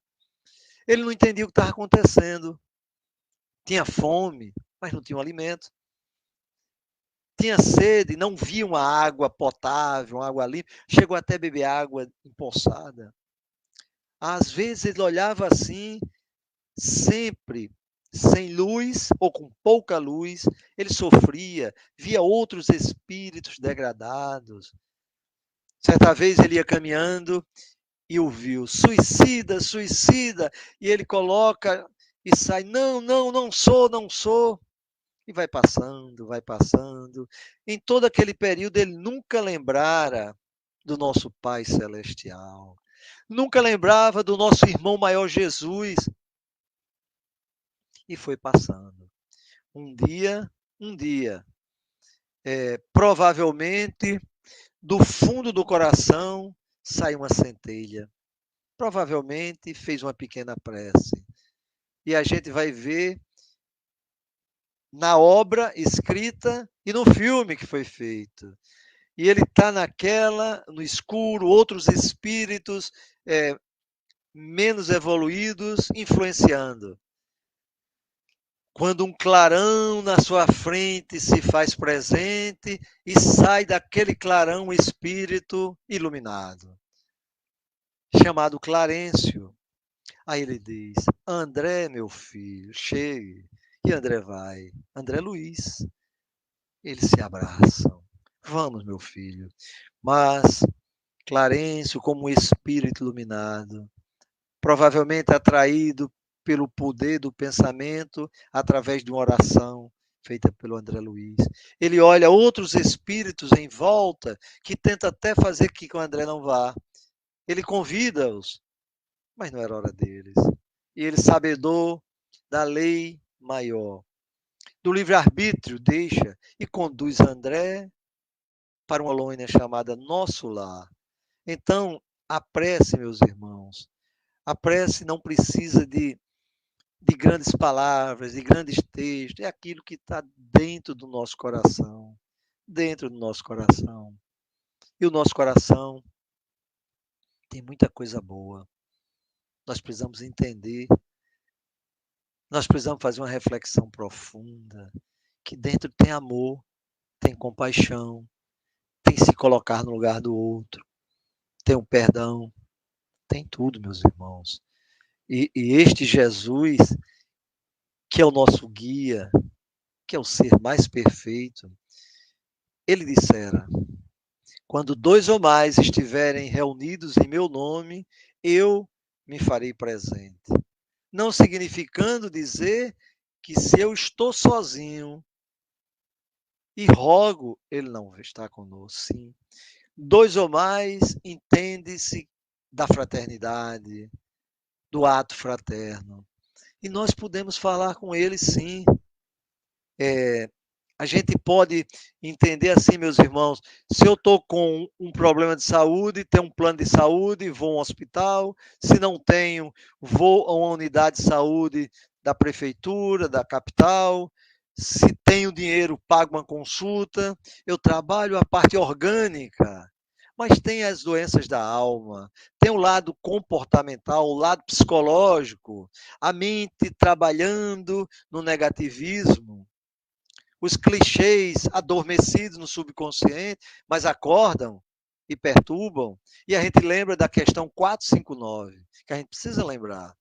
Ele não entendia o que estava acontecendo. Tinha fome, mas não tinha um alimento. Tinha sede, não via uma água potável, uma água limpa. Chegou até a beber água empoçada. Às vezes ele olhava assim, sempre sem luz ou com pouca luz. Ele sofria, via outros espíritos degradados. Certa vez ele ia caminhando e ouviu, suicida, suicida, e ele coloca e sai, não, não, não sou, não sou, e vai passando, vai passando. Em todo aquele período ele nunca lembrara do nosso Pai Celestial, nunca lembrava do nosso irmão maior Jesus, e foi passando. Um dia, provavelmente, do fundo do coração, sai uma centelha. Provavelmente fez uma pequena prece. E a gente vai ver na obra escrita e no filme que foi feito. E ele está no escuro, outros espíritos menos evoluídos influenciando. Quando um clarão na sua frente se faz presente e sai daquele clarão um espírito iluminado, chamado Clarencio. Aí ele diz, André, meu filho, chegue. E André vai. André Luiz. Eles se abraçam. Vamos, meu filho. Mas Clarencio, como um espírito iluminado, provavelmente atraído pelo poder do pensamento, através de uma oração feita pelo André Luiz. Ele olha outros espíritos em volta, que tenta até fazer que o André não vá. Ele convida-os, mas não era hora deles. E ele, sabedor da lei maior, do livre-arbítrio, deixa e conduz André para uma colônia chamada Nosso Lar. Então, a prece, meus irmãos, a prece não precisa de grandes palavras, de grandes textos, é aquilo que está dentro do nosso coração, dentro do nosso coração. E o nosso coração Tem muita coisa boa. Nós precisamos entender, nós precisamos fazer uma reflexão profunda, que dentro tem amor, tem compaixão, tem se colocar no lugar do outro, tem um perdão, tem tudo, meus irmãos. E este Jesus, que é o nosso guia, que é o ser mais perfeito, ele dissera: quando 2 ou mais estiverem reunidos em meu nome, eu me farei presente. Não significando dizer que se eu estou sozinho e rogo, ele não está conosco. Sim. 2 ou mais entende-se da fraternidade, do ato fraterno. E nós podemos falar com ele, sim. A gente pode entender assim, meus irmãos, se eu estou com um problema de saúde, tenho um plano de saúde, vou a um hospital, se não tenho, vou a uma unidade de saúde da prefeitura, da capital, se tenho dinheiro, pago uma consulta, eu trabalho a parte orgânica, mas tem as doenças da alma, tem o lado comportamental, o lado psicológico, a mente trabalhando no negativismo, os clichês adormecidos no subconsciente, mas acordam e perturbam. E a gente lembra da questão 459, que a gente precisa lembrar.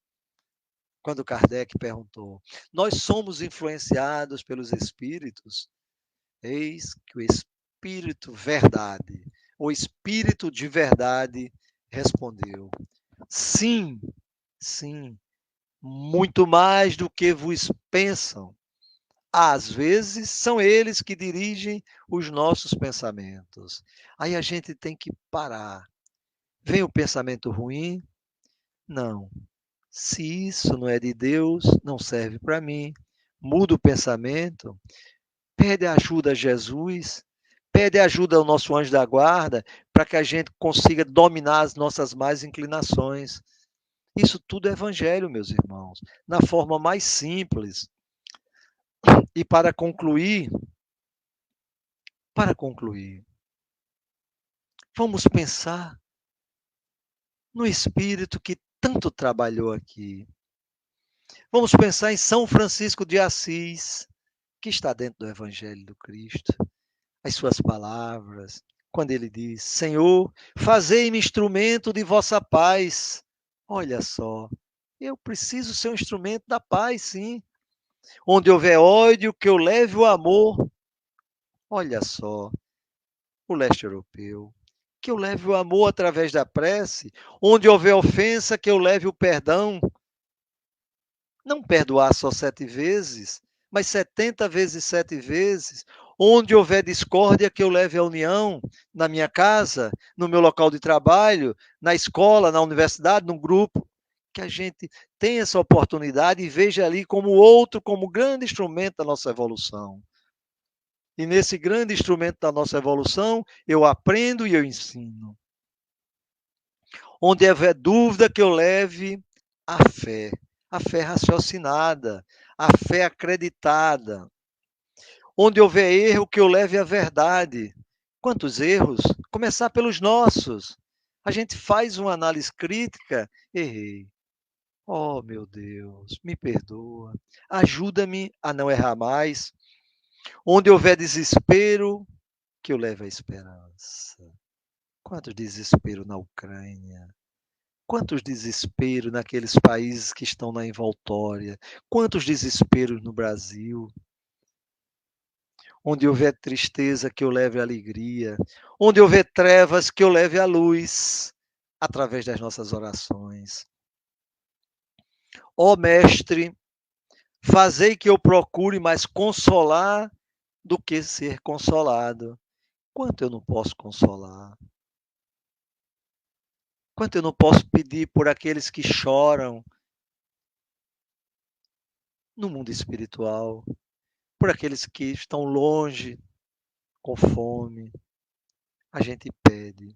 Quando Kardec perguntou: nós somos influenciados pelos espíritos? Eis que o espírito verdade, o espírito de verdade respondeu: sim, sim, muito mais do que vos pensam. Às vezes são eles que dirigem os nossos pensamentos. Aí a gente tem que parar. Vem o pensamento ruim? Não. Se isso não é de Deus, não serve para mim. Muda o pensamento, pede ajuda a Jesus, pede ajuda ao nosso anjo da guarda, para que a gente consiga dominar as nossas más inclinações. Isso tudo é evangelho, meus irmãos, na forma mais simples. E para concluir, vamos pensar no Espírito que tanto trabalhou aqui. Vamos pensar em São Francisco de Assis, que está dentro do Evangelho do Cristo. As suas palavras, quando ele diz: Senhor, fazei-me instrumento de vossa paz. Olha só, eu preciso ser um instrumento da paz, sim. Onde houver ódio, que eu leve o amor. Olha só, o leste europeu. Que eu leve o amor através da prece. Onde houver ofensa, que eu leve o perdão. Não perdoar só 7 vezes, mas 70 vezes 7 vezes. Onde houver discórdia, que eu leve a união na minha casa, no meu local de trabalho, na escola, na universidade, no grupo. Que a gente tenha essa oportunidade e veja ali como o outro, como grande instrumento da nossa evolução. E nesse grande instrumento da nossa evolução, eu aprendo e eu ensino. Onde houver dúvida, que eu leve a fé raciocinada, a fé acreditada. Onde houver erro, que eu leve a verdade. Quantos erros? Começar pelos nossos. A gente faz uma análise crítica, errei. Oh, meu Deus, me perdoa. Ajuda-me a não errar mais. Onde houver desespero, que eu leve a esperança. Quanto desespero na Ucrânia. Quantos desesperos naqueles países que estão na envoltória? Quantos desesperos no Brasil? Onde houver tristeza, que eu leve a alegria. Onde houver trevas, que eu leve a luz, através das nossas orações. Ó Mestre, fazei que eu procure mais consolar do que ser consolado. Quanto eu não posso consolar? Quanto eu não posso pedir por aqueles que choram no mundo espiritual, por aqueles que estão longe, com fome. A gente pede.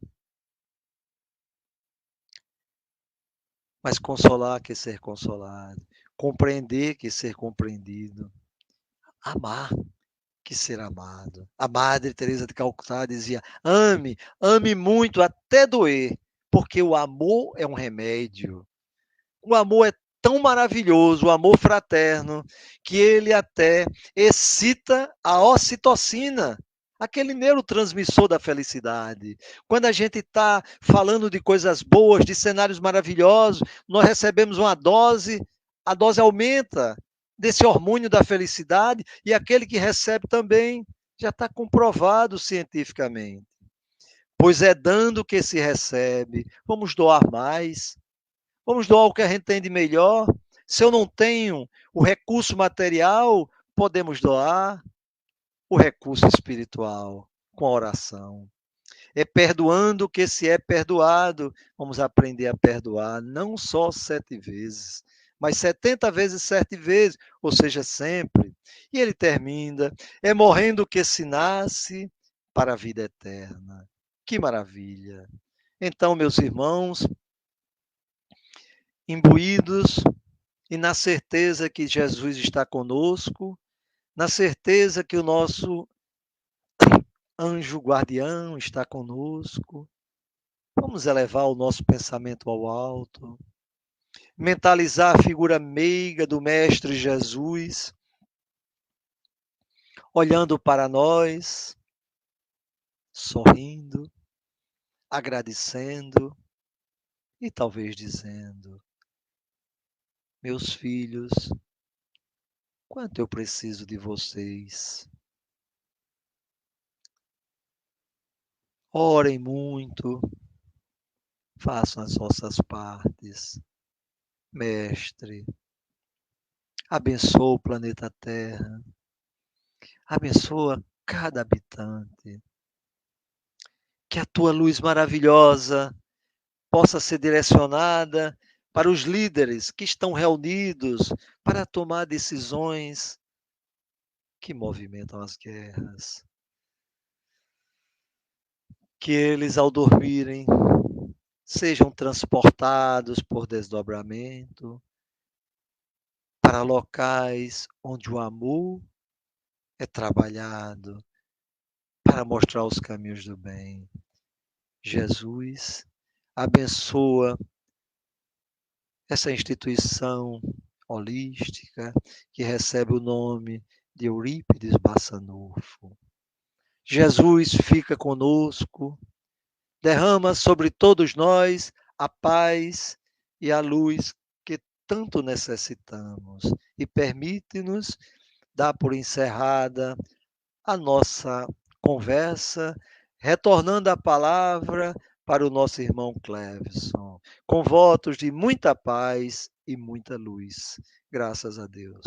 Mas consolar que ser consolado, compreender que ser compreendido, amar que ser amado. A Madre Teresa de Calcutá dizia: ame, ame muito até doer, porque o amor é um remédio. O amor é tão maravilhoso, o amor fraterno, que ele até excita a ocitocina, aquele neurotransmissor da felicidade. Quando a gente está falando de coisas boas, de cenários maravilhosos, nós recebemos uma dose, a dose aumenta desse hormônio da felicidade, e aquele que recebe também já está comprovado cientificamente. Pois é dando que se recebe. Vamos doar mais. Vamos doar o que a gente tem de melhor. Se eu não tenho o recurso material, podemos doar o recurso espiritual com a oração. É perdoando que se é perdoado. Vamos aprender a perdoar, não só 7 vezes, mas 70 vezes 7 vezes, ou seja, sempre. E ele termina, é morrendo que se nasce para a vida eterna. Que maravilha! Então, meus irmãos, imbuídos e na certeza que Jesus está conosco, na certeza que o nosso anjo guardião está conosco, vamos elevar o nosso pensamento ao alto, mentalizar a figura meiga do Mestre Jesus, olhando para nós, sorrindo, agradecendo e talvez dizendo: meus filhos, quanto eu preciso de vocês. Orem muito, façam as vossas partes. Mestre, abençoa o planeta Terra, abençoa cada habitante. Que a tua luz maravilhosa possa ser direcionada para os líderes que estão reunidos para tomar decisões que movimentam as guerras. Que eles, ao dormirem, sejam transportados por desdobramento para locais onde o amor é trabalhado para mostrar os caminhos do bem. Jesus, abençoa essa instituição holística que recebe o nome de Eurípides Bassanufo. Jesus fica conosco, derrama sobre todos nós a paz e a luz que tanto necessitamos e permite-nos dar por encerrada a nossa conversa, retornando a palavra para o nosso irmão Cleveson, com votos de muita paz e muita luz. Graças a Deus.